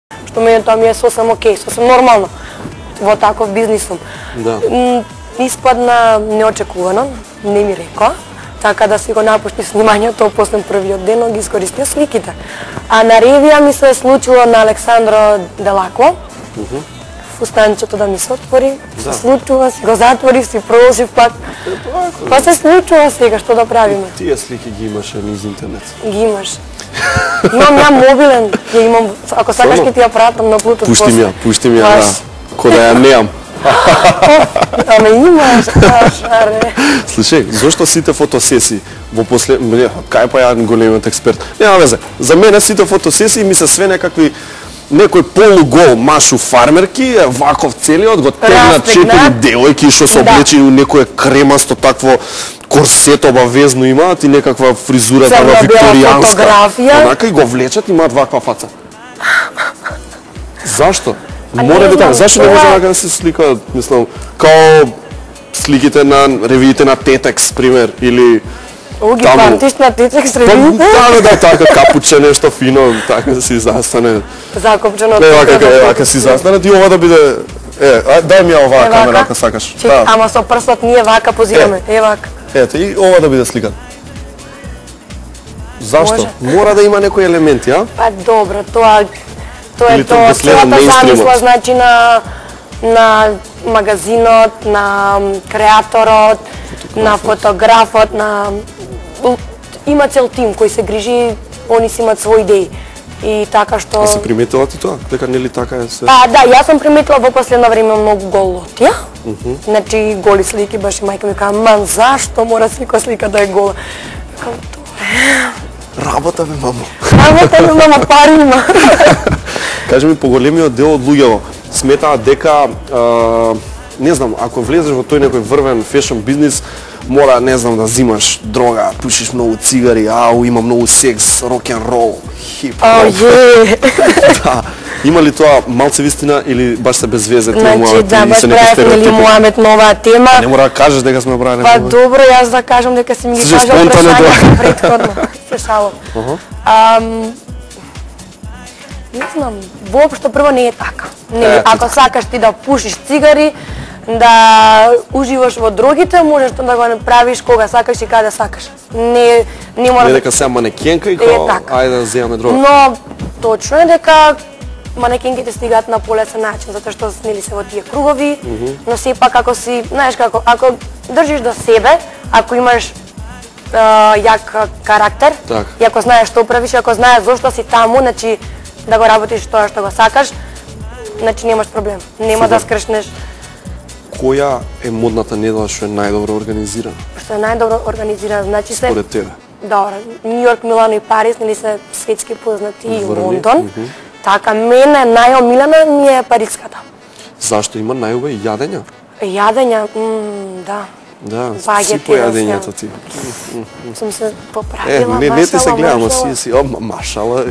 Што мене тоа ми е сосем окей, сосем нормално во таков бизнис сум. Да. Испадна неочекувано, не ми рекоа, така да си го напушти снимањето после првиот ден, ги искористија сликите. А на ревија ми се случило на Александро Делако, фустанчето да ми се отвори, се случува, си го затворив, си продолжив пак. Па се случува сега, што да правиме? Тие слики ги имаше низ интернет. Ги имаш. Имам ја мобилен, ја имам, ако сакаш ќе ти ја пратам на Bluetooth. Пушти ми ја, да. Ко да ја неам. Ама имаш, шаре. Слушај, зошто сите фотосесии во после... Кај па ја големиот експерт? Нема везе. За мене сите фотосесии ми се све некакви некој полугол машу фармерки, ваков целиот, го тегнат 4 девојки што се облечени у некое кремасто такво корсет обавезно имаат и некаква фризура таква викторијанска. Онака и го влечат и имаат ваква фаца. Зашто? Мора да така. Зашто не може така да се сликаат, мислам, као сликите на ревиите на Тетекс, пример, или ги памтиш на Тетекс ревиите? Да, така капуче нешто фино, така да си застане. Закопчено. Вака си застане, и ова да биде... дај ми ја оваа камера, ако сакаш. Ама со прстот ние вака позираме, вака. Ето, и ова да биде сликан. Зашто? Мора да има некои елементи, а? Па добро, тоа е тоа, целата замисла, значи на магазинот, на креаторот, на фотографот, има цел тим кој се грижи, они си имат своји идеи. И така што... А се приметила ти тоа? Дека нели така е се? Па да, јас сум приметила во последно време многу голотија. Значи голи слики, баш и мајка ми кажа, ман, зашто мора секоја слика да е гола? Работа бе, мамо. Работа бе, мамо, пари има. Кажи ми, поголемиот дел од луѓето сметаат дека, не знам, ако влезеш во тој некој врвен фешн бизнис, мора, не знам, да взимаш дрога, пушиш многу цигари, има многу секс, рок-н-рол, хип-хоп. Да. Има ли тоа малце вистина или баш се без везе? Значи, да, баш правевме ли Муамет нова тема. Не мора да кажеш дека сме правени. Па добро, јас да кажам дека си ми ги кажал прашањето претходно. Се шалам. Не знам, воопшто прво не е така. Ако сакаш ти да пушиш цигари, да уживаш во другите, можеш да го направиш кога сакаш и каде сакаш. Не мора. Не дека се манекенка и као, ајде да земаме друга. Но точно е дека манекенките стигаат на полесен начин, затоа што снели се во тие кругови, но сепак ако си, знаеш како, ако држиш до себе, ако имаш јак карактер, и ако знаеш што правиш, ако знаеш зошто си таму, значи да го работиш тоа што го сакаш, значи немаш проблем. Нема да скршнеш. Која е модната недела што е најдобро организирана? Што е најдобро организирана, значи се... Според тебе? Добро, Нью Йорк, Милано и Париз, нели се светски познати, и Лондон. Така, мене најомилена ми е париската. Зашто има најубави јадења? Јадења, да. Да, си по јадењето ти. Сум се поправила, не ти се гледам, си, машала,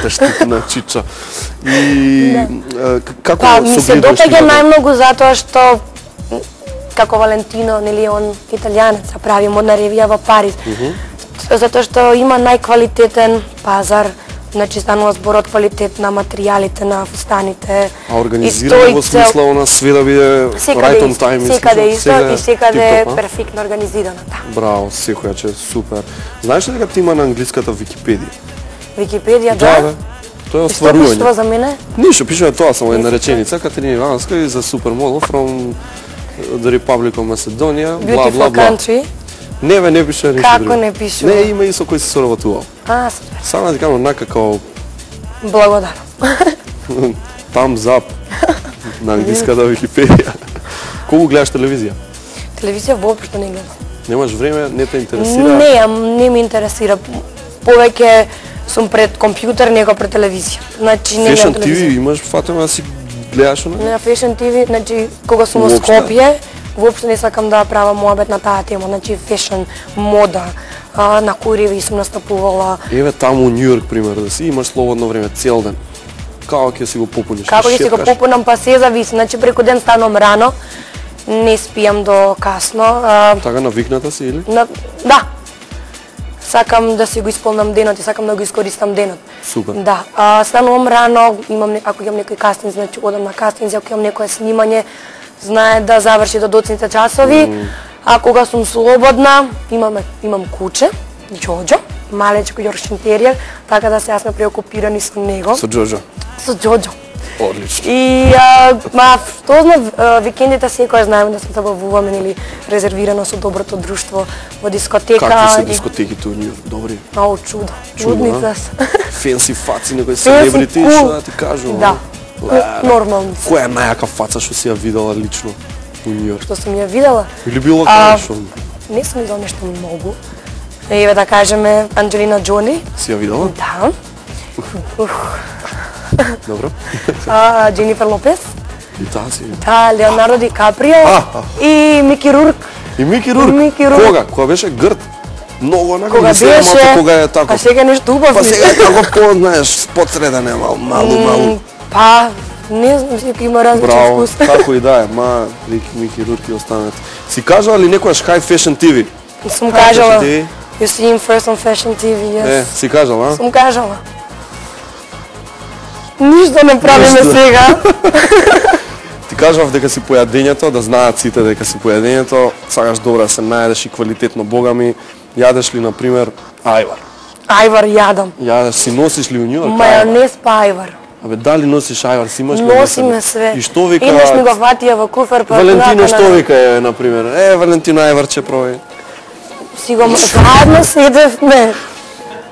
да штитна чича. И како се ми се допаѓа најмногу затоа што како Валентино, нели он италијанец, прави модна ревија во Париз. Затоа што има најквалитетен пазар, значи станува збор од квалитет на материјалите, на фустаните. А организирано во смисла на све да биде right on time? Секаде исто и секаде перфектно организирано. Браво, секоја че супер. Знаеш ли дека ти има на англиската Википедија? Википедија, да? Да, тоа е остварување. Што пишува за мене? Ништо, пишува тоа само една реченица, Катерина Ивановска и за супермодел from the Republic of Macedonia, бла бла бла. Не бе, не пише ништо друго. Како не пишува? Не, има и со кој се соработувал. Супер. Само да ти кажам, онака као... Благодарам. Thumbs up на англиската Википедија. Колку гледаш телевизија? Телевизија воопшто не гледам. Немаш време, не те интересира? Не ми интересира. Повеќе сум пред компјутер, него пред телевизија. Значи не гледам телевизија. Fashion TV имаш фатено да си гледаш она? На Fashion TV, значи кога сум во Скопје, воопшто не сакам да правам муабет на таа тема, значи фешн, мода, на кои ревии сум настапувала. Еве таму у Нью Йорк, пример, да си имаш слободно време цел ден. Како ќе си го попуниш? Како ќе си го попунам, па се зависи. Значи преку ден станам рано, не спијам до касно. Така навикната си или? Да. Сакам да си го исполнам денот и сакам да го искористам денот. Супер. Да, станувам рано, ако имам некој кастинг, значи одам на кастинг, ако имам некое снимање, знае да заврши до доцните часови. А кога сум слободна, имам куче, Џоџо, малечко јоркшин териер, така да сега сме преокупирани со него. Со Џоџо. Со Џоџо. Одлично. И што знам, викендите секој знаеме да се забавуваме или резервирано со доброто друштво во дискотека. Какви се дискотеките у Њујорк? Добри. Много чудо. Чудница се. Фенси фаци, некои селебрити, што да ти кажам. Да. Нормално. Која е најака фаца што си ја видела лично у Њујорк? Што сум ја видела? Или било каде што? Не сум видела нешто многу. Еве да кажеме Анџелина Џоли. Си ја видела? Да. Добро. Дженифер Лопес. И таа си. Да, Леонардо Ди Каприо. И Мики Рурк. И Мики Рурк. Мики Рурк. Кога? Кога беше грд? Многу онака. Кога беше? Кога е тако. Па сега е нешто убаво. Па сега е тако познаеш, подсреден е малу. Па, не знам, секој има различен Браво, вкус. како и да е, Мики Рурк и останат. Си кажала ли некојаш High Fashion TV? Сум кажала. TV? You see him first on Fashion TV, yes. Си кажала, а? Сум кажала. Ништо не правиме сега. Ти кажав дека си појадењето, да знаат сите дека си појадењето, сакаш добро да се најдеш и квалитетно богами. Јадеш ли, например, ајвар? Ајвар јадам. Јадеш, си носиш ли у Њујорк? Мајонез па ајвар. Абе, дали носиш ајвар, си имаш ли? Носиме све. И што вика? Еднаш ми го фатија во куфер, па Валентино што вика, например? Валентино ајварче проби. Си го заедно седевме.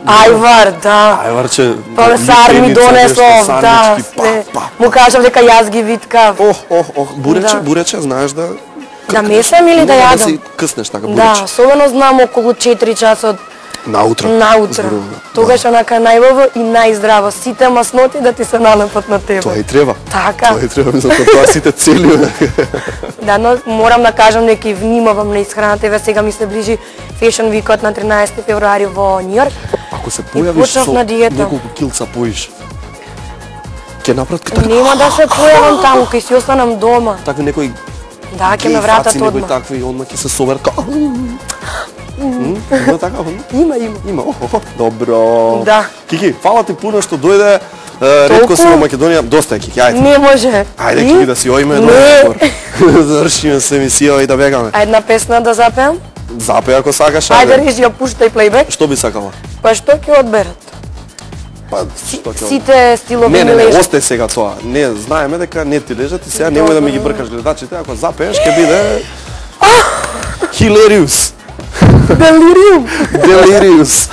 Ајвар, да. Ајварче. Па сар ми донесов, да. Му кажав дека јас ги виткав. Бурече, знаеш да... Да месам или да јадам? Да си къснеш така бурече. Да, особено знам околу 4 часа наутро. Тогаш онака најубаво и најздраво. Сите масноти да ти се налепат на тебе. Тоа и треба. Така. Тоа и треба, мислам, тоа сите цели. Да, но морам да кажам дека и внимавам на исхраната. Еве сега ми се ближи Fashion Week на 13 февруари во Њујорк. Ако се појавиш со неколку килца поиш, ќе направат така. Нема да се појавам таму, ќе си останам дома. Така некој. Да, ќе ме вратат одма. Некој такви одма ќе се соверка. Има така? Има. Добро. Да. Кики, фала ти пуно што дојде. Ретко си во Македонија. Доста е, Кики, ајде. Не може. Ајде, Кики, да си оиме едно разговор. Завршиме се емисија и да бегаме. А една песна да запеам? Запеј ако сакаш. Ајде, режи, ја пуштај плейбек. Што би сакала? Па што ќе одберат? Па што ќе? Сите стилови не лежат. Остај сега тоа. Не, знаеме дека не ти лежат и сега немој да ми ги бркаш гледачите, ако запееш ќе биде Hilarious. Delirious.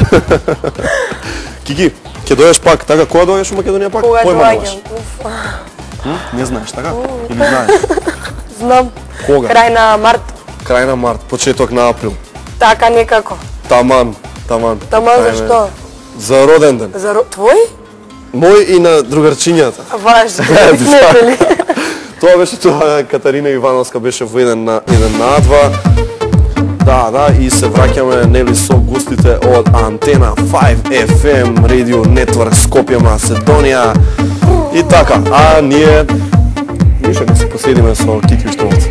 Кики, ќе дојдеш пак, така кога дојдеш во Македонија пак? Кога доаѓам? Не знаеш, така? Или знаеш? Знам. Кога? Крај на март. Крај на март, почеток на април. Така некако. Таман. Таман за што? За роден ден. За твој? Мој и на другарчињата. Важно. Тоа беше тоа, Катарина Ивановска беше во 1 на 2. Да, и се враќаме нели со гостите од Антена 5 FM Radio Network Скопје, Македонија. И така, а ние ще си поседиме со Кики Штолц.